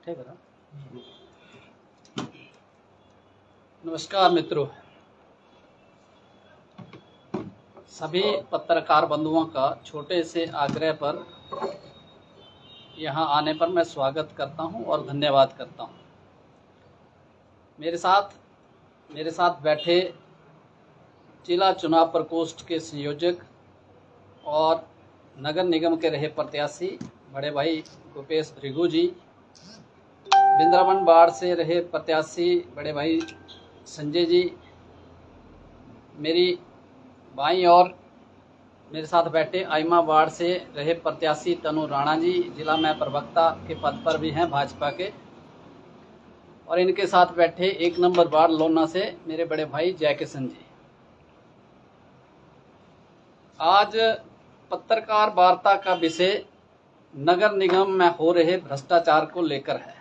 इकट्ठे करा। नमस्कार मित्रों, सभी पत्रकार बंधुओं का छोटे से आग्रह पर यहाँ आने पर मैं स्वागत करता हूँ और धन्यवाद करता हूँ। मेरे साथ बैठे जिला चुनाव प्रकोष्ठ के संयोजक और नगर निगम के रहे प्रत्याशी बड़े भाई भूपेश भृगु जी, वृंदावन वार्ड से रहे प्रत्याशी बड़े भाई संजय जी, मेरी बाईं और मेरे साथ बैठे आइमा वार्ड से रहे प्रत्याशी तनु राणा जी, जिला में प्रवक्ता के पद पर भी हैं भाजपा के, और इनके साथ बैठे 1 नंबर वार्ड लोना से मेरे बड़े भाई जयकिशन जी। आज पत्रकार वार्ता का विषय नगर निगम में हो रहे भ्रष्टाचार को लेकर है।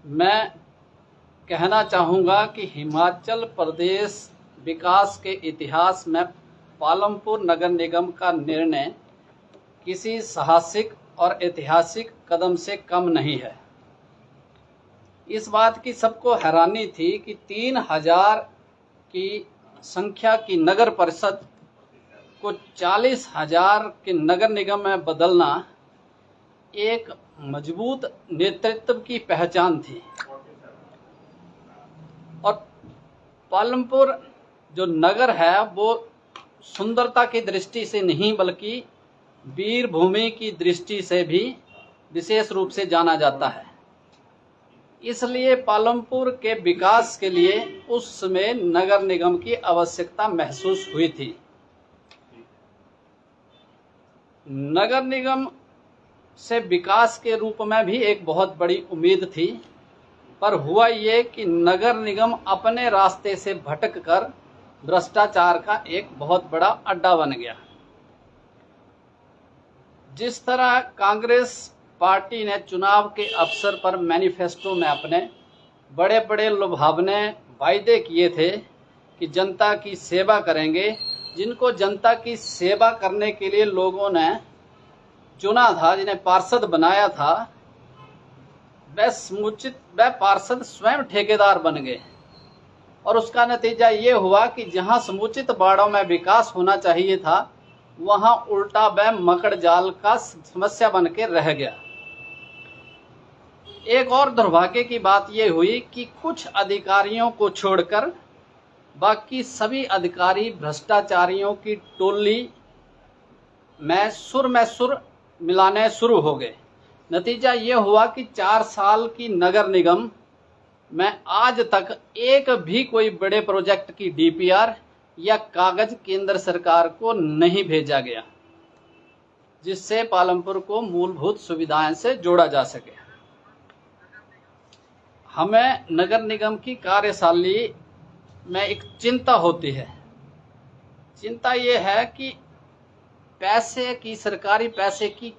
मैं कहना चाहूँगा कि हिमाचल प्रदेश विकास के इतिहास में पालमपुर नगर निगम का निर्णय किसी साहसिक और ऐतिहासिक कदम से कम नहीं है। इस बात की सबको हैरानी थी कि 3000 की संख्या की नगर परिषद को 40,000 के नगर निगम में बदलना एक मजबूत नेतृत्व की पहचान थी। और पालमपुर जो नगर है वो सुंदरता की दृष्टि से नहीं बल्कि वीर भूमि की दृष्टि से भी विशेष रूप से जाना जाता है। इसलिए पालमपुर के विकास के लिए उस समय नगर निगम की आवश्यकता महसूस हुई थी। नगर निगम से विकास के रूप में भी एक बहुत बड़ी उम्मीद थी, पर हुआ ये कि नगर निगम अपने रास्ते से भटक कर भ्रष्टाचार का एक बहुत बड़ा अड्डा बन गया। जिस तरह कांग्रेस पार्टी ने चुनाव के अवसर पर मैनिफेस्टो में अपने बड़े बड़े लुभावने वायदे किए थे कि जनता की सेवा करेंगे, जिनको जनता की सेवा करने के लिए लोगों ने चुना था, जिन्हें पार्षद बनाया था, वह पार्षद स्वयं ठेकेदार बन गए। और उसका नतीजा ये हुआ कि जहां समुचित वार्डों में विकास होना चाहिए था वहां उल्टा वह मकड़ जाल का समस्या बन के रह गया। एक और दुर्भाग्य की बात यह हुई कि कुछ अधिकारियों को छोड़कर बाकी सभी अधिकारी भ्रष्टाचारियों की टोली में सुर मिलाने शुरू हो गए। नतीजा ये हुआ कि 4 साल की नगर निगम में आज तक एक भी कोई बड़े प्रोजेक्ट की डीपीआर या कागज केंद्र सरकार को नहीं भेजा गया, जिससे पालमपुर को मूलभूत सुविधाएं से जोड़ा जा सके। हमें नगर निगम की कार्यशैली में एक चिंता होती है। चिंता ये है कि सरकारी पैसे की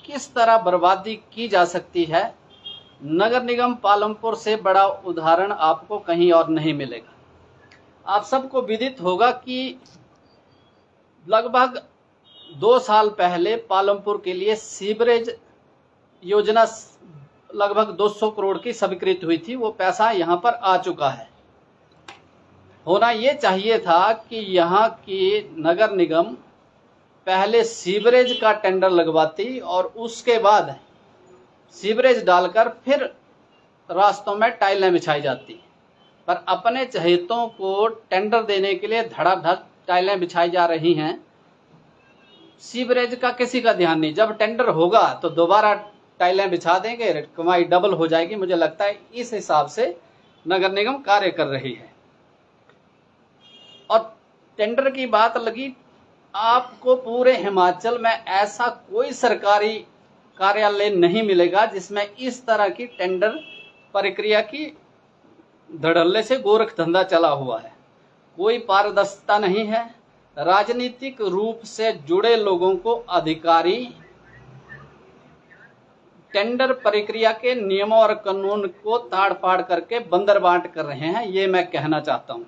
किस तरह बर्बादी की जा सकती है। नगर निगम पालमपुर से बड़ा उदाहरण आपको कहीं और नहीं मिलेगा। आप सबको विदित होगा कि लगभग 2 साल पहले पालमपुर के लिए सीवरेज योजना लगभग 200 करोड़ की स्वीकृत हुई थी। वो पैसा यहाँ पर आ चुका है। होना ये चाहिए था कि यहाँ की नगर निगम पहले सीवरेज का टेंडर लगवाती और उसके बाद सीवरेज डालकर फिर रास्तों में टाइलें बिछाई जाती, पर अपने चहेतों को टेंडर देने के लिए धड़ाधड़ टाइलें बिछाई जा रही हैं। सीवरेज का किसी का ध्यान नहीं। जब टेंडर होगा तो दोबारा टाइलें बिछा देंगे, कमाई डबल हो जाएगी। मुझे लगता है इस हिसाब से नगर निगम कार्य कर रही है। और टेंडर की बात लगी, आपको पूरे हिमाचल में ऐसा कोई सरकारी कार्यालय नहीं मिलेगा जिसमें इस तरह की टेंडर प्रक्रिया की धड़ल्ले से गोरख धंधा चला हुआ है। कोई पारदर्शिता नहीं है। राजनीतिक रूप से जुड़े लोगों को अधिकारी टेंडर प्रक्रिया के नियमों और कानून को ताड़ फाड़ करके बंदर बांट कर रहे हैं, ये मैं कहना चाहता हूं।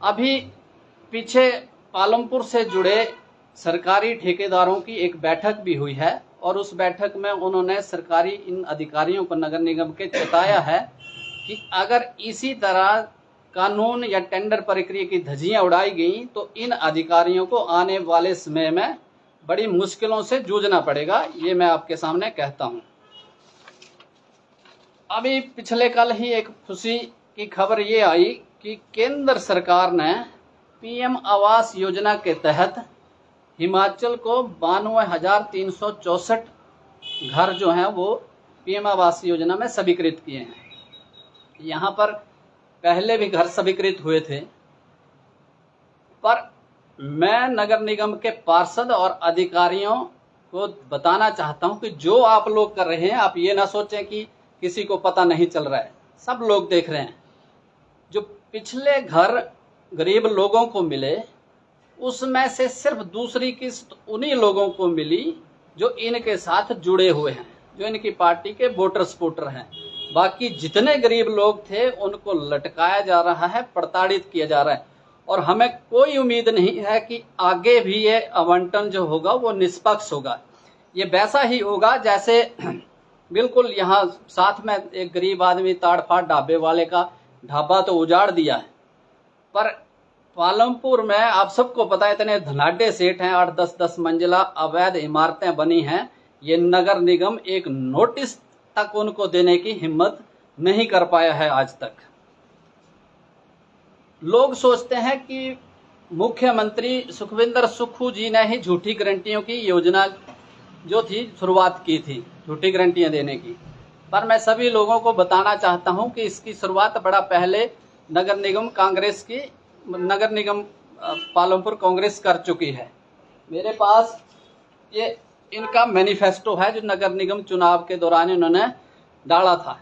अभी पीछे पालमपुर से जुड़े सरकारी ठेकेदारों की एक बैठक भी हुई है और उस बैठक में उन्होंने सरकारी इन अधिकारियों को नगर निगम के चेताया है कि अगर इसी तरह कानून या टेंडर प्रक्रिया की धज्जियां उड़ाई गई तो इन अधिकारियों को आने वाले समय में बड़ी मुश्किलों से जूझना पड़ेगा। ये मैं आपके सामने कहता हूं। अभी पिछले कल ही एक खुशी की खबर ये आई कि केंद्र सरकार ने पीएम आवास योजना के तहत हिमाचल को 92,364 घर जो हैं वो पीएम आवास योजना में स्वीकृत किए हैं। यहाँ पर पहले भी घर स्वीकृत हुए थे, पर मैं नगर निगम के पार्षद और अधिकारियों को बताना चाहता हूँ कि जो आप लोग कर रहे हैं, आप ये ना सोचें कि किसी को पता नहीं चल रहा है, सब लोग देख रहे हैं। जो पिछले घर गरीब लोगों को मिले उसमें से सिर्फ दूसरी किस्त उन्हीं लोगों को मिली जो इनके साथ जुड़े हुए हैं, जो इनकी पार्टी के वोटर सपोर्टर हैं। बाकी जितने गरीब लोग थे उनको लटकाया जा रहा है, प्रताड़ित किया जा रहा है। और हमें कोई उम्मीद नहीं है कि आगे भी ये आवंटन जो होगा वो निष्पक्ष होगा। ये वैसा ही होगा जैसे बिल्कुल यहाँ साथ में एक गरीब आदमी ताड़फाड़ ढाबे वाले का ढाबा तो उजाड़ दिया है, पर पालमपुर में आप सबको पता है इतने धनाढ्य सेठ हैं, 8-10 मंजिला अवैध इमारतें बनी हैं। ये नगर निगम एक नोटिस तक उनको देने की हिम्मत नहीं कर पाया है आज तक। लोग सोचते हैं कि मुख्यमंत्री सुखविंदर सुक्खू जी ने ही झूठी गारंटियों की योजना जो थी शुरुआत की थी, झूठी गारंटियां देने की। पर मैं सभी लोगों को बताना चाहता हूं कि इसकी शुरुआत बड़ा पहले नगर निगम पालमपुर कांग्रेस कर चुकी है। मेरे पास ये इनका मैनिफेस्टो है जो नगर निगम चुनाव के दौरान इन्होंने डाला था।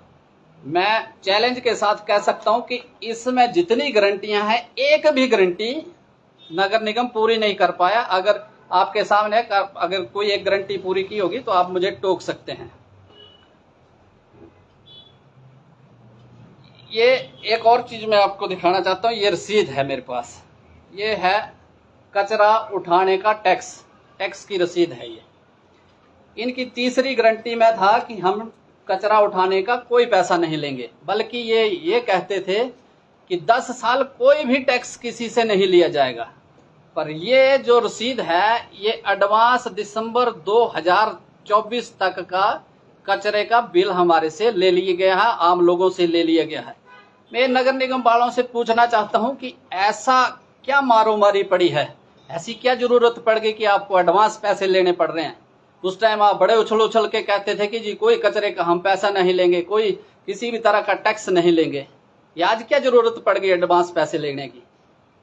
मैं चैलेंज के साथ कह सकता हूं कि इसमें जितनी गारंटियां हैं एक भी गारंटी नगर निगम पूरी नहीं कर पाया। अगर आपके सामने अगर कोई एक गारंटी पूरी की होगी तो आप मुझे टोक सकते हैं। ये एक और चीज मैं आपको दिखाना चाहता हूं, ये रसीद है मेरे पास। ये है कचरा उठाने का टैक्स की रसीद है। ये इनकी तीसरी गारंटी में था कि हम कचरा उठाने का कोई पैसा नहीं लेंगे, बल्कि ये कहते थे कि 10 साल कोई भी टैक्स किसी से नहीं लिया जाएगा। पर ये जो रसीद है ये एडवांस दिसंबर 2024 तक का कचरे का बिल हमारे से ले लिया गया है, आम लोगों से ले लिया गया है। मैं नगर निगम वालों से पूछना चाहता हूं कि ऐसा क्या मारोमारी पड़ी है, ऐसी क्या जरूरत पड़ गई कि आपको एडवांस पैसे लेने पड़ रहे हैं। उस टाइम आप बड़े उछल के कहते थे कि जी कोई कचरे का हम पैसा नहीं लेंगे, कोई किसी भी तरह का टैक्स नहीं लेंगे। ये आज क्या जरूरत पड़ गई एडवांस पैसे लेने की?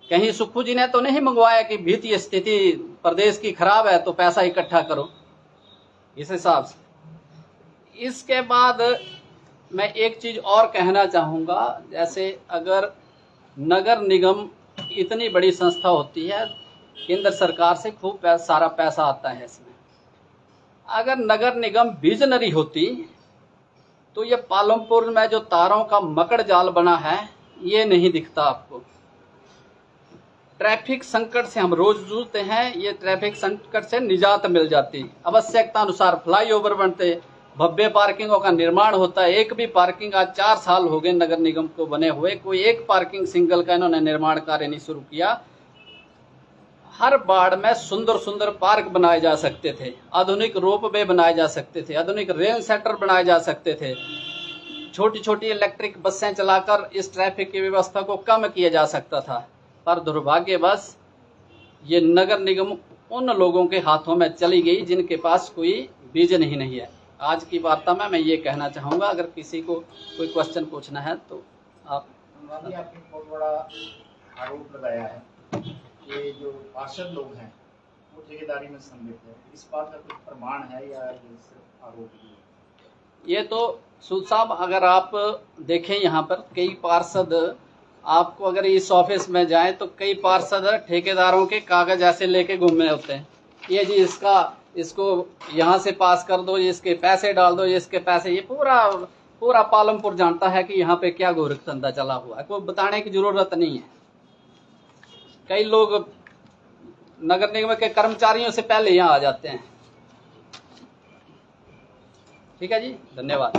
कहीं सुक्खू जी ने तो नहीं मंगवाया कि वित्तीय स्थिति प्रदेश की खराब है तो पैसा इकट्ठा करो इस हिसाब से। इसके बाद मैं एक चीज और कहना चाहूंगा, जैसे अगर नगर निगम इतनी बड़ी संस्था होती है, केंद्र सरकार से खूब सारा पैसा आता है इसमें। अगर नगर निगम विजनरी होती तो ये पालमपुर में जो तारों का मकड़ जाल बना है ये नहीं दिखता आपको। ट्रैफिक संकट से हम रोज जूझते हैं, ये ट्रैफिक संकट से निजात मिल जाती। आवश्यकता अनुसार फ्लाईओवर बनते, भव्य पार्किंगों का निर्माण होता है। एक भी पार्किंग आज 4 साल हो गए नगर निगम को बने हुए, कोई एक पार्किंग सिंगल का इन्होंने निर्माण कार्य नहीं शुरू किया। हर वार्ड में सुंदर सुंदर पार्क बनाए जा सकते थे, आधुनिक रोपवे बनाए जा सकते थे, आधुनिक रेल सेंटर बनाए जा सकते थे, छोटी छोटी इलेक्ट्रिक बसें चलाकर इस ट्रैफिक की व्यवस्था को कम किया जा सकता था। पर दुर्भाग्यवश ये नगर निगम उन लोगों के हाथों में चली गई जिनके पास कोई विजन ही नहीं है। आज की वार्ता में मैं ये कहना चाहूँगा, अगर किसी को कोई क्वेश्चन पूछना है तो आप। आपने बहुत बड़ा आरोप लगाया है, ये जो पार्षद लोग हैं वो ठेकेदारी में सम्मिलित है, इस बात का कुछ प्रमाण है या सिर्फ आरोप ही है? ये तो सूद साहब अगर आप देखें यहाँ पर कई पार्षद, आपको अगर इस ऑफिस में जाएं तो कई पार्षद ठेकेदारों के कागज ऐसे लेके घूमे होते हैं, ये जी इसको यहाँ से पास कर दो, इसके पैसे डाल दो, इसके पैसे। ये पूरा पालमपुर जानता है कि यहाँ पे क्या गोरख धंधा चला हुआ है, कोई बताने की जरूरत नहीं है। कई लोग नगर निगम के कर्मचारियों से पहले यहाँ आ जाते हैं। ठीक है जी, धन्यवाद।